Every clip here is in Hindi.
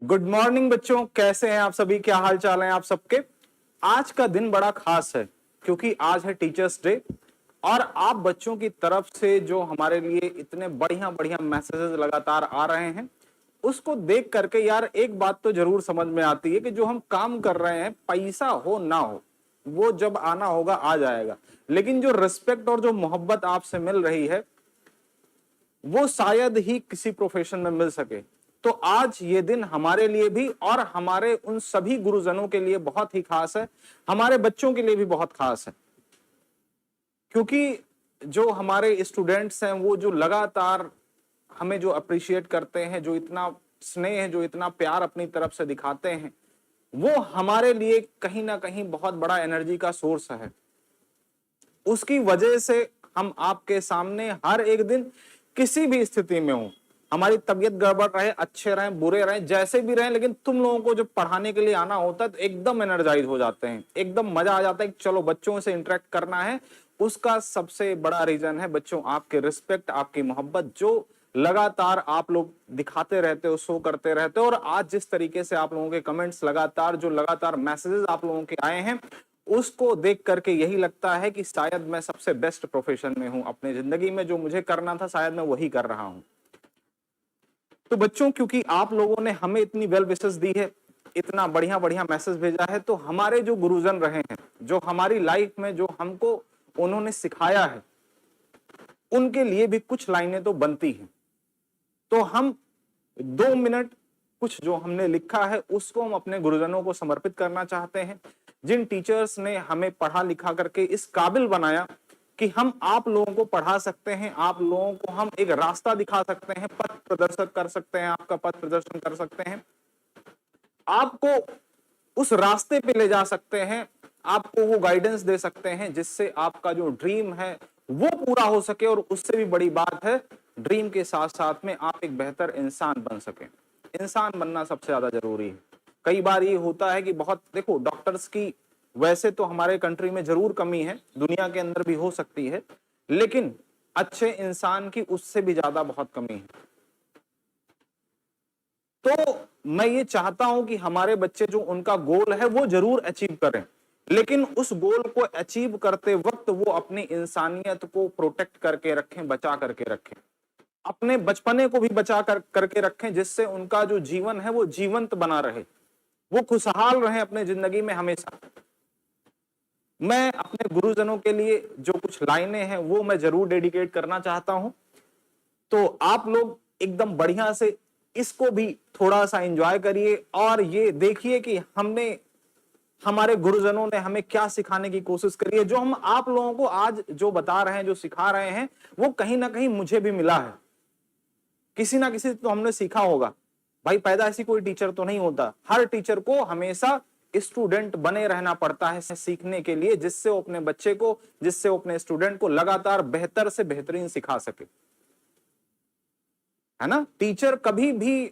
गुड मॉर्निंग बच्चों, कैसे हैं आप सभी? क्या हाल चाल है आप सबके? आज का दिन बड़ा खास है क्योंकि आज है टीचर्स डे और आप बच्चों की तरफ से जो हमारे लिए इतने बढ़िया बढ़िया मैसेजेस लगातार आ रहे हैं उसको देख करके यार एक बात तो जरूर समझ में आती है कि जो हम काम कर रहे हैं, पैसा हो ना हो, वो जब आना होगा आ जाएगा, लेकिन जो रिस्पेक्ट और जो मोहब्बत आपसे मिल रही है वो शायद ही किसी प्रोफेशन में मिल सके। तो आज ये दिन हमारे लिए भी और हमारे उन सभी गुरुजनों के लिए बहुत ही खास है, हमारे बच्चों के लिए भी बहुत खास है, क्योंकि जो हमारे स्टूडेंट्स हैं वो जो लगातार हमें जो अप्रिशिएट करते हैं, जो इतना स्नेह, जो इतना प्यार अपनी तरफ से दिखाते हैं, वो हमारे लिए कहीं ना कहीं बहुत बड़ा एनर्जी का सोर्स है। उसकी वजह से हम आपके सामने हर एक दिन किसी भी स्थिति में हो, हमारी तबीयत गड़बड़ रहे, अच्छे रहे, बुरे रहे, जैसे भी रहे, लेकिन तुम लोगों को जब पढ़ाने के लिए आना होता है तो एकदम एनर्जाइज हो जाते हैं, एकदम मजा आ जाता है कि चलो बच्चों से इंटरेक्ट करना है। उसका सबसे बड़ा रीजन है बच्चों आपके रिस्पेक्ट, आपकी मोहब्बत, जो लगातार आप लोग दिखाते रहते हो, शो करते रहते हो। और आज जिस तरीके से आप लोगों के कमेंट्स लगातार, जो लगातार मैसेजेस आप लोगों के आए हैं, उसको देख करके यही लगता है कि शायद मैं सबसे बेस्ट प्रोफेशन में हूं अपनी जिंदगी में, जो मुझे करना था शायद मैं वही कर रहा हूं। तो बच्चों, क्योंकि आप लोगों ने हमें इतनी वेल विशेस दी है, इतना बढ़िया बढ़िया मैसेज भेजा है, तो हमारे जो गुरुजन रहे हैं, जो हमारी लाइफ में जो हमको उन्होंने सिखाया है, उनके लिए भी कुछ लाइनें तो बनती हैं। तो हम 2 मिनट कुछ जो हमने लिखा है उसको हम अपने गुरुजनों को समर्पित करना चाहते हैं, जिन टीचर्स ने हमें पढ़ा लिखा करके इस काबिल बनाया कि हम आप लोगों को पढ़ा सकते हैं, आप लोगों को हम एक रास्ता दिखा सकते हैं, पथ प्रदर्शित कर सकते हैं, आपका पथ प्रदर्शन कर सकते हैं, आपको उस रास्ते पे ले जा सकते हैं, आपको वो गाइडेंस दे सकते हैं जिससे आपका जो ड्रीम है वो पूरा हो सके। और उससे भी बड़ी बात है, ड्रीम के साथ साथ में आप एक बेहतर इंसान बन सके। इंसान बनना सबसे ज्यादा जरूरी है। कई बार ये होता है कि बहुत, देखो, डॉक्टर्स की वैसे तो हमारे कंट्री में जरूर कमी है, दुनिया के अंदर भी हो सकती है, लेकिन अच्छे इंसान की उससे भी ज्यादा बहुत कमी है। तो मैं ये चाहता हूं कि हमारे बच्चे जो उनका गोल है वो जरूर अचीव करें, लेकिन उस गोल को अचीव करते वक्त वो अपनी इंसानियत को प्रोटेक्ट करके रखें, बचा करके रखें, अपने बचपने को भी बचा करके रखें, जिससे उनका जो जीवन है वो जीवंत बना रहे, वो खुशहाल रहे अपने जिंदगी में हमेशा। मैं अपने गुरुजनों के लिए जो कुछ लाइनें हैं वो मैं जरूर डेडिकेट करना चाहता हूं। तो आप लोग एकदम बढ़िया से इसको भी थोड़ा सा एंजॉय करिए और ये देखिए कि हमने, हमारे गुरुजनों ने हमें क्या सिखाने की कोशिश करी है। जो हम आप लोगों को आज जो बता रहे हैं, जो सिखा रहे हैं, वो कहीं ना कहीं मुझे भी मिला है, किसी ना किसी तो हमने सीखा होगा। भाई, पैदा ऐसी कोई टीचर तो नहीं होता, हर टीचर को हमेशा स्टूडेंट बने रहना पड़ता है सीखने के लिए, जिससे वो अपने बच्चे को, जिससे वो अपने स्टूडेंट को लगातार बेहतर से बेहतरीन सिखा सके, है ना। टीचर कभी भी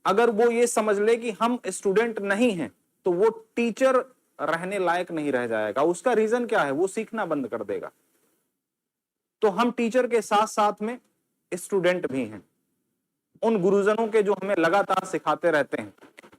अगर वो ये समझ ले कि हम स्टूडेंट नहीं हैं, तो वो टीचर रहने लायक नहीं रह जाएगा। उसका रीजन क्या है? वो सीखना बंद कर देगा। तो हम टीचर के साथ साथ में स्टूडेंट भी हैं, उन गुरुजनों के जो हमें लगातार सिखाते रहते हैं,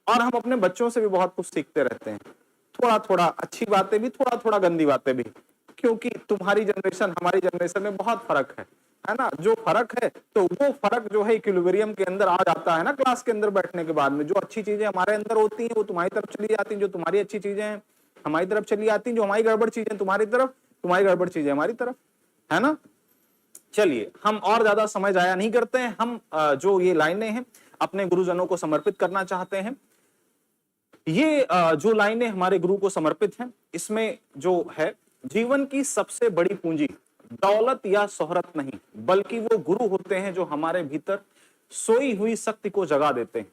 और हम अपने बच्चों से भी बहुत कुछ सीखते रहते हैं, थोड़ा थोड़ा अच्छी बातें भी, थोड़ा थोड़ा गंदी बातें भी, क्योंकि तुम्हारी जनरेशन हमारी जनरेशन में बहुत फर्क है ना। जो फर्क है तो वो फर्क जो है इक्विलिब्रियम के अंदर आ जाता है ना, क्लास के अंदर बैठने के बाद में। जो अच्छी चीजें हमारे अंदर होती हैं वो तुम्हारी तरफ चली जाती हैं, जो तुम्हारी अच्छी चीजें हैं हमारी तरफ चली आती हैं, जो हमारी गड़बड़ चीजें तुम्हारी तरफ, तुम्हारी गड़बड़ चीजें हमारी तरफ, है ना। चलिए, हम और ज्यादा समय जाया नहीं करते हैं, हम जो ये लाइनें हैं अपने गुरुजनों को समर्पित करना चाहते हैं। ये जो लाइनें हमारे गुरु को समर्पित हैं, इसमें जो है, जीवन की सबसे बड़ी पूंजी दौलत या शोहरत नहीं, बल्कि वो गुरु होते हैं जो हमारे भीतर सोई हुई शक्ति को जगा देते हैं।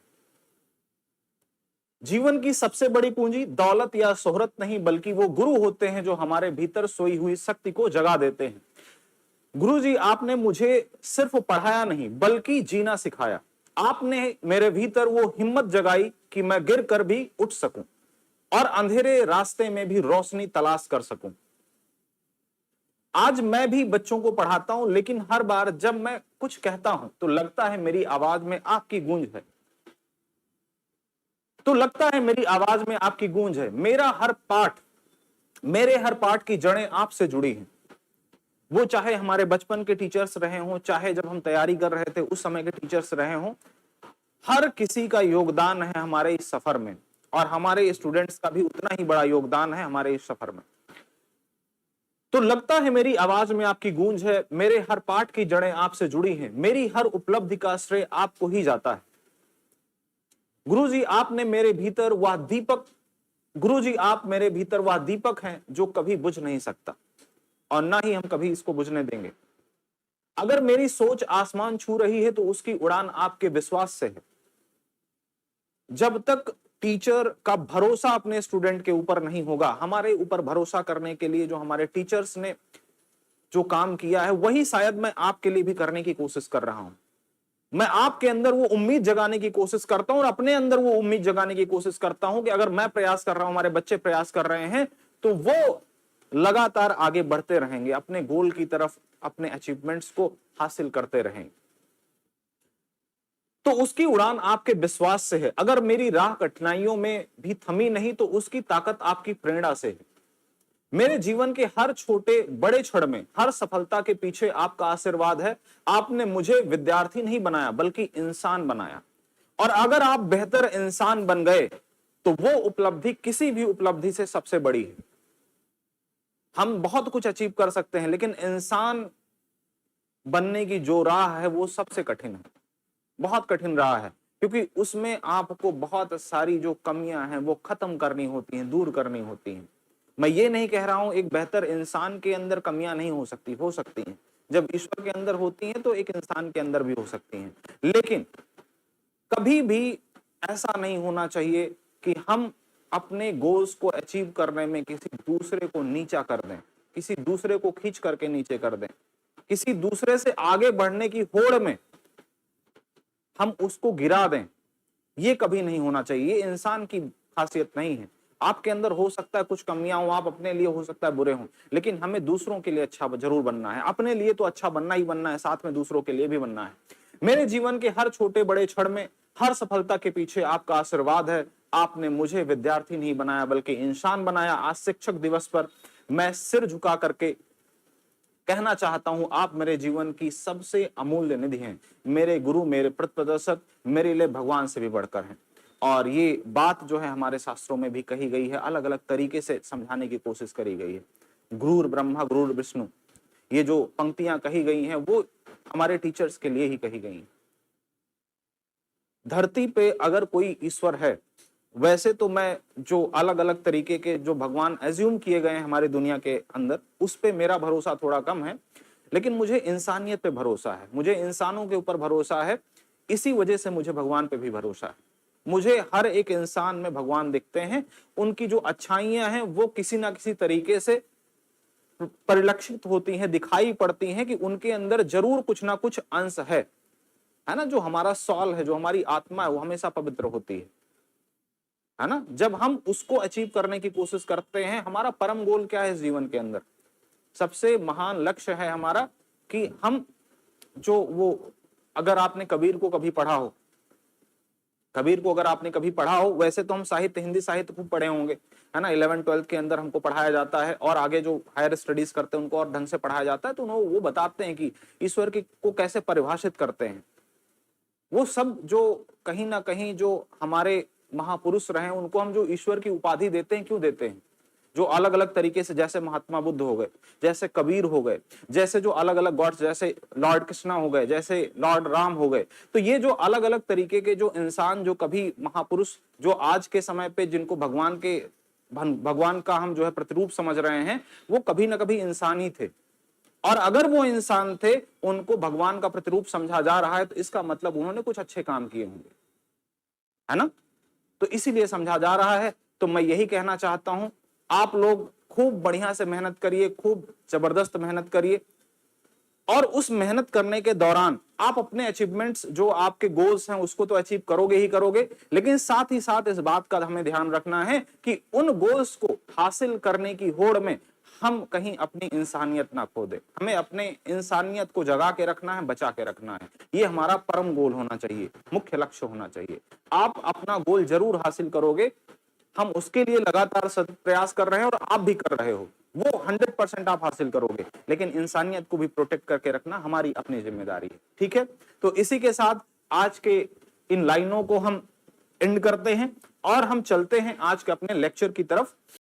जीवन की सबसे बड़ी पूंजी दौलत या शोहरत नहीं, बल्कि वो गुरु होते हैं जो हमारे भीतर सोई हुई शक्ति को जगा देते हैं। गुरुजी, आपने मुझे सिर्फ पढ़ाया नहीं बल्कि जीना सिखाया। आपने मेरे भीतर वो हिम्मत जगाई कि मैं गिर कर भी उठ सकूं और अंधेरे रास्ते में भी रोशनी तलाश कर सकूं। आज मैं भी बच्चों को पढ़ाता हूं, लेकिन हर बार जब मैं कुछ कहता हूं तो लगता है मेरी आवाज में आग की गूंज है। तो लगता है मेरी आवाज में आपकी गूंज है। मेरे हर पाठ की जड़ें आपसे जुड़ी हैं। वो चाहे हमारे बचपन के टीचर्स रहे हों, चाहे जब हम तैयारी कर रहे थे उस समय के टीचर्स रहे हों, हर किसी का योगदान है हमारे इस सफर में, और हमारे स्टूडेंट्स का भी उतना ही बड़ा योगदान है हमारे इस सफर में। तो लगता है मेरी आवाज में आपकी गूंज है, मेरे हर पाठ की जड़ें आपसे जुड़ी हैं, मेरी हर उपलब्धि का श्रेय आपको ही जाता है। गुरुजी आपने मेरे भीतर वह दीपक गुरुजी आप मेरे भीतर वह दीपक हैं जो कभी बुझ नहीं सकता, और ना ही हम कभी इसको बुझने देंगे। अगर मेरी सोच आसमान छू रही है तो उसकी उड़ान आपके विश्वास से है। जब तक टीचर का भरोसा अपने स्टूडेंट के ऊपर नहीं होगा, हमारे ऊपर भरोसा करने के लिए जो हमारे टीचर्स ने जो काम किया है वही शायद मैं आपके लिए भी करने की कोशिश कर रहा हूं। मैं आपके अंदर वो उम्मीद जगाने की कोशिश करता हूं और अपने अंदर वो उम्मीद जगाने की कोशिश करता हूं कि अगर मैं प्रयास कर रहा हूं, हमारे बच्चे प्रयास कर रहे हैं, तो वो लगातार आगे बढ़ते रहेंगे, अपने गोल की तरफ, अपने अचीवमेंट्स को हासिल करते रहेंगे। तो उसकी उड़ान आपके विश्वास से है। अगर मेरी राह कठिनाइयों में भी थमी नहीं तो उसकी ताकत आपकी प्रेरणा से है। मेरे जीवन के हर छोटे बड़े क्षण में, हर सफलता के पीछे आपका आशीर्वाद है। आपने मुझे विद्यार्थी नहीं बनाया बल्कि इंसान बनाया, और अगर आप बेहतर इंसान बन गए तो वो उपलब्धि किसी भी उपलब्धि से सबसे बड़ी है। हम बहुत कुछ अचीव कर सकते हैं, लेकिन इंसान बनने की जो राह है वो सबसे कठिन है, बहुत कठिन राह है, क्योंकि उसमें आपको बहुत सारी जो कमियां हैं वो खत्म करनी होती हैं, दूर करनी होती हैं। मैं ये नहीं कह रहा हूं एक बेहतर इंसान के अंदर कमियां नहीं हो सकती हैं। जब ईश्वर के अंदर होती हैं तो एक इंसान के अंदर भी हो सकती हैं, लेकिन कभी भी ऐसा नहीं होना चाहिए कि हम अपने गोल्स को अचीव करने में किसी दूसरे को नीचा कर दें, किसी दूसरे को खींच करके नीचे कर दें, किसी दूसरे से आगे बढ़ने की होड़ में हम उसको गिरा दें। ये कभी नहीं होना चाहिए, ये इंसान की खासियत नहीं है। आपके अंदर हो सकता है कुछ कमियां हो, आप अपने लिए हो सकता है बुरे हों, लेकिन हमें दूसरों के लिए अच्छा जरूर बनना है। अपने लिए तो अच्छा बनना ही बनना है, साथ में दूसरों के लिए भी बनना है। मेरे जीवन के हर छोटे बड़े क्षण में, हर सफलता के पीछे आपका आशीर्वाद है। आपने मुझे विद्यार्थी नहीं बनाया बल्कि इंसान बनाया। आज शिक्षक दिवस पर मैं सिर झुका करके कहना चाहता हूं, आप मेरे जीवन की सबसे अमूल्य निधि हैं। मेरे गुरु, मेरे प्रदर्शक मेरे लिए भगवान से भी बढ़कर हैं। और ये बात जो है हमारे शास्त्रों में भी कही गई है, अलग अलग तरीके से समझाने की कोशिश करी गई है। गुरुर ब्रह्मा गुरुर विष्णु, ये जो पंक्तियां कही गई हैं वो हमारे टीचर्स के लिए ही कही गई हैं। धरती पे अगर कोई ईश्वर है, वैसे तो मैं जो अलग अलग तरीके के जो भगवान एज्यूम किए गए हैं हमारी दुनिया के अंदर, उस पे मेरा भरोसा थोड़ा कम है, लेकिन मुझे इंसानियत पे भरोसा है, मुझे इंसानों के ऊपर भरोसा है। इसी वजह से मुझे भगवान पे भी भरोसा है। मुझे हर एक इंसान में भगवान दिखते हैं, उनकी जो अच्छाइयां हैं वो किसी ना किसी तरीके से परिलक्षित होती हैं, दिखाई पड़ती हैं कि उनके अंदर जरूर कुछ ना कुछ अंश है ना। जो हमारा सॉल है, जो हमारी आत्मा है, वो हमेशा पवित्र होती है ना। जब हम उसको अचीव करने की कोशिश करते हैं, हमारा परम गोल क्या है इस जीवन के अंदर, सबसे महान लक्ष्य है हमारा कि हम जो वो, अगर आपने कबीर को कभी पढ़ा हो, कबीर को अगर आपने कभी पढ़ा हो, वैसे तो हम साहित्य, हिंदी साहित्य खूब पढ़े होंगे, है ना। 11th-12th के अंदर हमको पढ़ाया जाता है, और आगे जो हायर स्टडीज करते हैं उनको और ढंग से पढ़ाया जाता है। तो वो बताते हैं कि ईश्वर की को कैसे परिभाषित करते हैं। वो सब जो कहीं ना कहीं जो हमारे महापुरुष रहे, उनको हम जो ईश्वर की उपाधि देते हैं, क्यों देते हैं? जो अलग अलग तरीके से, जैसे महात्मा बुद्ध हो गए, जैसे कबीर हो गए, जैसे जो अलग अलग गॉड्स, जैसे लॉर्ड कृष्णा हो गए, जैसे लॉर्ड राम हो गए, तो ये जो अलग अलग तरीके के जो इंसान, जो कभी महापुरुष, जो आज के समय पे जिनको भगवान का हम जो है प्रतिरूप समझ रहे हैं, वो कभी ना कभी इंसान ही थे। और अगर वो इंसान थे, उनको भगवान का प्रतिरूप समझा जा रहा है, तो इसका मतलब उन्होंने कुछ अच्छे काम किए होंगे, है ना। तो इसीलिए समझा जा रहा है। तो मैं यही कहना चाहता हूं, आप लोग खूब बढ़िया से मेहनत करिए, खूब जबरदस्त मेहनत करिए, और उस मेहनत करने के दौरान आप अपने अचीवमेंट्स, जो आपके गोल्स हैं, उसको तो अचीव करोगे ही करोगे, लेकिन साथ ही साथ इस बात का हमें ध्यान रखना है कि उन गोल्स को हासिल करने की होड़ में हम कहीं अपनी इंसानियत ना खो दे। हमें अपने इंसानियत को जगा के रखना है, बचा के रखना है। ये हमारा परम गोल होना चाहिए, मुख्य लक्ष्य होना चाहिए। आप अपना गोल जरूर हासिल करोगे, हम उसके लिए लगातार प्रयास कर रहे हैं और आप भी कर रहे हो, वो 100% आप हासिल करोगे, लेकिन इंसानियत को भी प्रोटेक्ट करके रखना हमारी अपनी जिम्मेदारी है। ठीक है, तो इसी के साथ आज के इन लाइनों को हम एंड करते हैं और हम चलते हैं आज के अपने लेक्चर की तरफ।